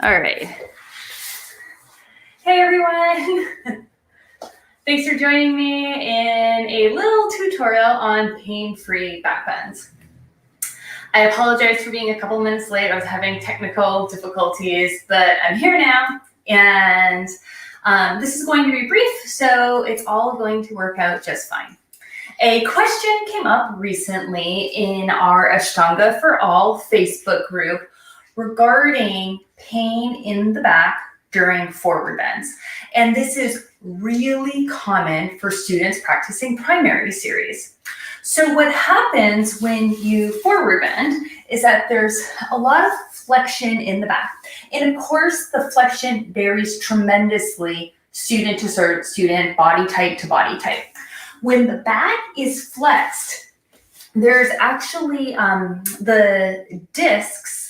All right. Hey everyone. Thanks for joining me in a little tutorial on pain-free back bends. I apologize for being a couple minutes late. I was having technical difficulties, but I'm here now, and this is going to be brief, so it's all going to work out just fine. A question came up recently in our Ashtanga for All Facebook group regarding pain in the back during forward bends. And this is really common for students practicing primary series. So what happens when you forward bend is that there's a lot of flexion in the back. And of course, the flexion varies tremendously student to student, body type to body type. When the back is flexed, there's actually the discs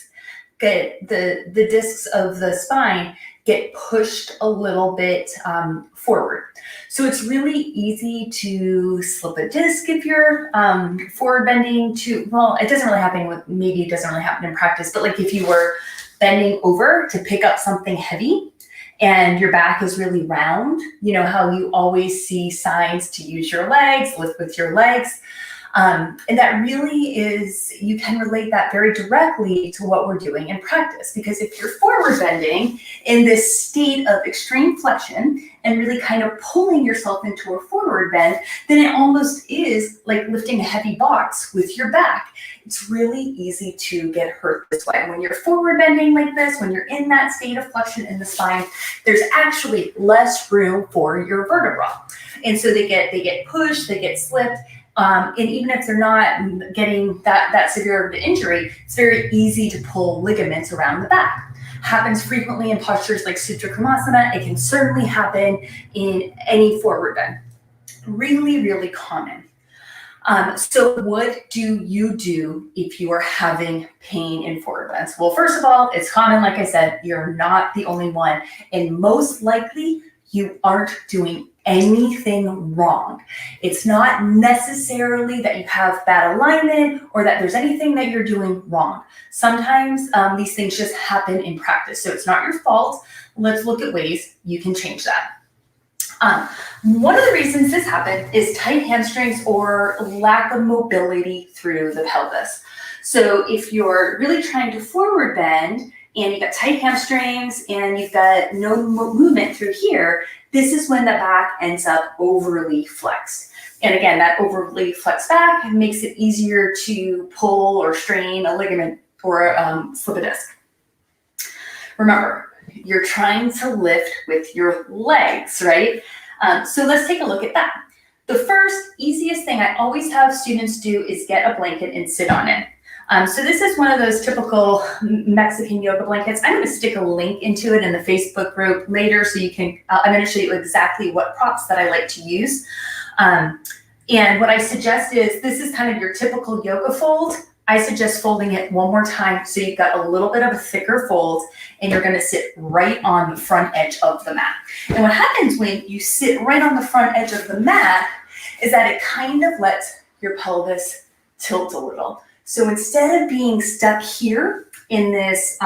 the discs of the spine get pushed a little bit forward. So it's really easy to slip a disc if you're forward bending well, it doesn't really happen maybe it doesn't really happen in practice, but like if you were bending over to pick up something heavy and your back is really round, you know how you always see signs to use your legs, lift with your legs. And that really is, you can relate that very directly to what we're doing in practice, because if you're forward bending in this state of extreme flexion and really kind of pulling yourself into a forward bend, then it almost is like lifting a heavy box with your back. It's really easy to get hurt this way. When you're forward bending like this, when you're in that state of flexion in the spine, there's actually less room for your vertebra. And so they get pushed, they get slipped. And even if they're not getting that severe of an injury, it's very easy to pull ligaments around the back. Happens frequently in postures like Supta Krimasana. It can certainly happen in any forward bend. Really, really common. So what do you do if you are having pain in forward bends? Well, first of all, it's common, like I said, you're not the only one, and most likely you aren't doing anything wrong. It's not necessarily that you have bad alignment or that there's anything that you're doing wrong. Sometimes these things just happen in practice, so it's not your fault. Let's look at ways you can change that. One of the reasons this happens is tight hamstrings or lack of mobility through the pelvis. So if you're really trying to forward bend and you've got tight hamstrings and you've got no movement through here, this is when the back ends up overly flexed. And again, that overly flexed back makes it easier to pull or strain a ligament or slip a disc. Remember, you're trying to lift with your legs, right? So let's take a look at that. The first easiest thing I always have students do is get a blanket and sit on it. So this is one of those typical Mexican yoga blankets. I'm going to stick a link into it in the Facebook group later so you can, I'm going to show you exactly what props that I like to use. And what I suggest is, this is kind of your typical yoga fold. I suggest folding it one more time so you've got a little bit of a thicker fold, and you're going to sit right on the front edge of the mat. And what happens when you sit right on the front edge of the mat is that it kind of lets your pelvis tilt a little. So instead of being stuck here in this,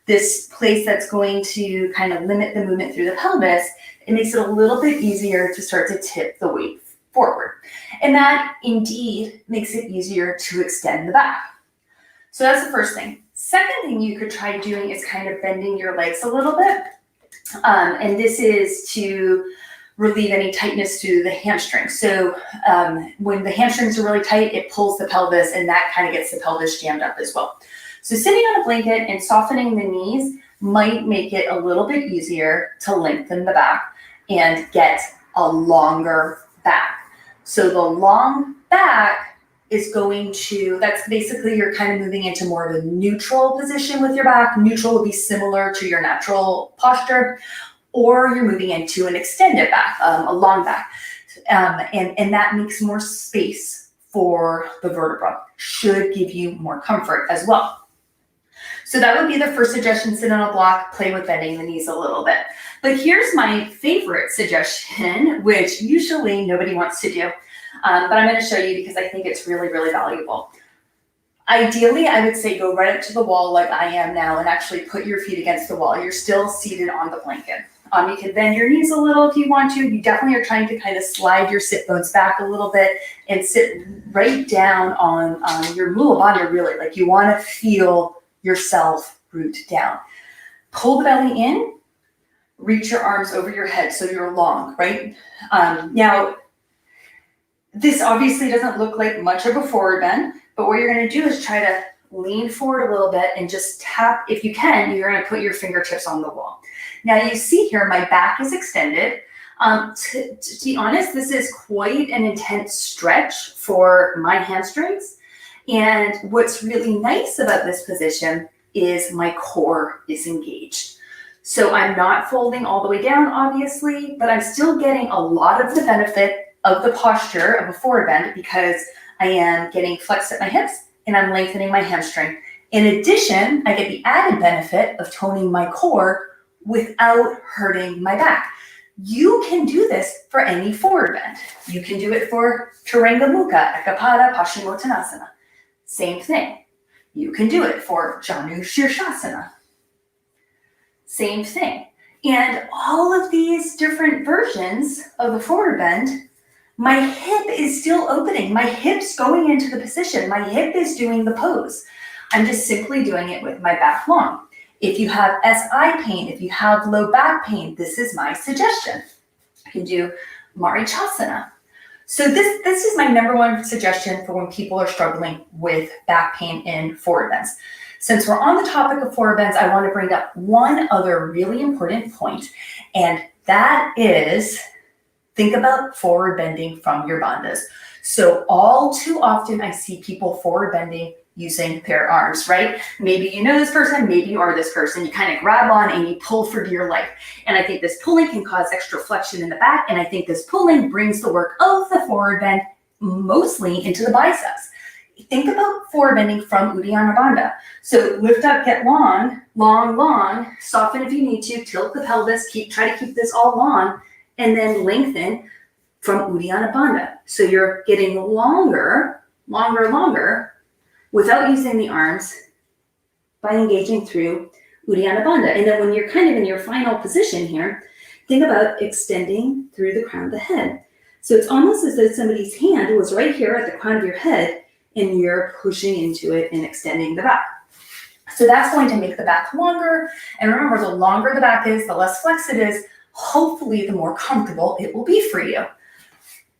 this place that's going to kind of limit the movement through the pelvis, it makes it a little bit easier to start to tip the weight forward. And that indeed makes it easier to extend the back. So that's the first thing. Second thing you could try doing is kind of bending your legs a little bit. And this is to relieve any tightness to the hamstrings. So when the hamstrings are really tight, it pulls the pelvis, and that kind of gets the pelvis jammed up as well. So sitting on a blanket and softening the knees might make it a little bit easier to lengthen the back and get a longer back. So the long back is going to, that's basically you're kind of moving into more of a neutral position with your back. Neutral would be similar to your natural posture, or you're moving into an extended back, a long back. And that makes more space for the vertebra, should give you more comfort as well. So that would be the first suggestion: sit on a block, play with bending the knees a little bit. But here's my favorite suggestion, which usually nobody wants to do, but I'm going to show you because I think it's really, really valuable. Ideally, I would say go right up to the wall like I am now and actually put your feet against the wall. You're still seated on the blanket. You can bend your knees a little if you want to. You definitely are trying to kind of slide your sit bones back a little bit and sit right down on your mula bandha, really. Like you want to feel yourself root down. Pull the belly in, reach your arms over your head so you're long, right? Now, this obviously doesn't look like much of a forward bend, but what you're going to do is try to lean forward a little bit and just tap. If you can, you're going to put your fingertips on the wall. Now you see here, my back is extended. To be honest, this is quite an intense stretch for my hamstrings. And what's really nice about this position is my core is engaged. So I'm not folding all the way down, obviously, but I'm still getting a lot of the benefit of the posture of a forward bend because I am getting flexed at my hips and I'm lengthening my hamstring. In addition, I get the added benefit of toning my core without hurting my back. You can do this for any forward bend. You can do it for Turanga Mukha, Ekapada, Paschimottanasana. Same thing. You can do it for Janu Shirshasana. Same thing. And all of these different versions of the forward bend, my hip is still opening. My hip's going into the position. My hip is doing the pose. I'm just simply doing it with my back long. If you have SI pain, if you have low back pain, this is my suggestion. You can do Marichasana. So this is my number one suggestion for when people are struggling with back pain in forward bends. Since we're on the topic of forward bends, I want to bring up one other really important point, and that is think about forward bending from your bandhas. So all too often I see people forward bending using their arms, right? Maybe you know this person, maybe you are this person. You kind of grab on and you pull for dear life. And I think this pulling can cause extra flexion in the back. And I think this pulling brings the work of the forward bend mostly into the biceps. Think about forward bending from Uddiyana Bandha. So lift up, get long, long, long, soften if you need to, tilt the pelvis, try to keep this all long, and then lengthen from Uddiyana Bandha. So you're getting longer, longer, longer, without using the arms by engaging through Uddiyana Bandha. And then when you're kind of in your final position here, think about extending through the crown of the head. So it's almost as though somebody's hand was right here at the crown of your head and you're pushing into it and extending the back. So that's going to make the back longer. And remember, the longer the back is, the less flex it is, hopefully the more comfortable it will be for you.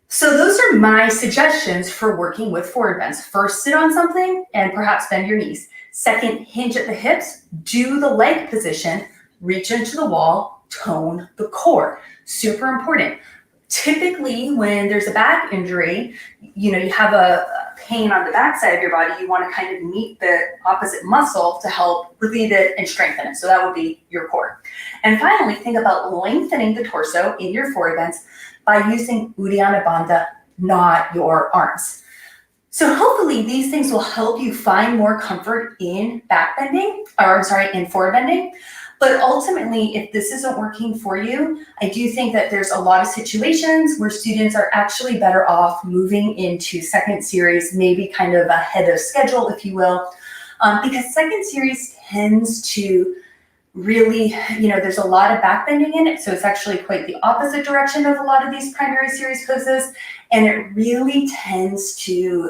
So those are my suggestions for working with forward bends. First, sit on something and perhaps bend your knees. Second, hinge at the hips, do the leg position, reach into the wall, tone the core. Super important. Typically, when there's a back injury, you have a pain on the back side of your body, you want to kind of meet the opposite muscle to help relieve it and strengthen it. So that would be your core. And finally, think about lengthening the torso in your forward bends by using Uddiyana Bandha, not your arms. So hopefully these things will help you find more comfort in in forward bending. But ultimately, if this isn't working for you, I do think that there's a lot of situations where students are actually better off moving into second series, maybe kind of ahead of schedule, if you will, because second series tends to really, there's a lot of back bending in it. So it's actually quite the opposite direction of a lot of these primary series poses. And it really tends to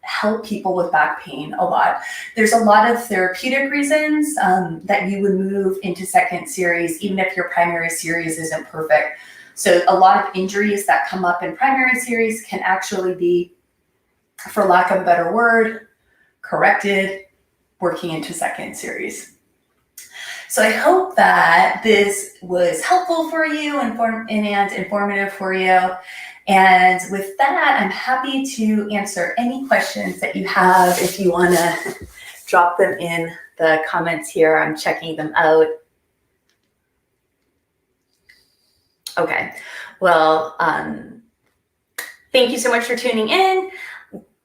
help people with back pain a lot. There's a lot of therapeutic reasons that you would move into second series, even if your primary series isn't perfect. So a lot of injuries that come up in primary series can actually be, for lack of a better word, corrected working into second series. So I hope that this was helpful for you and informative for you. And with that, I'm happy to answer any questions that you have. If you want to drop them in the comments here, I'm checking them out. Okay, well, thank you so much for tuning in.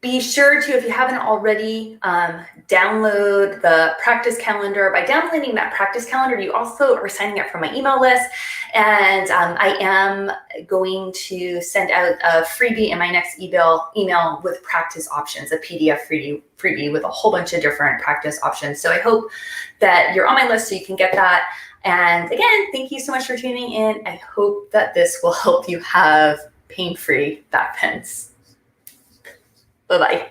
Be sure to, if you haven't already, download the practice calendar. By downloading that practice calendar, you also are signing up for my email list. And I am going to send out a freebie in my next email with practice options, a PDF freebie with a whole bunch of different practice options. So I hope that you're on my list so you can get that. And again, thank you so much for tuning in. I hope that this will help you have pain-free back bends. Bye-bye.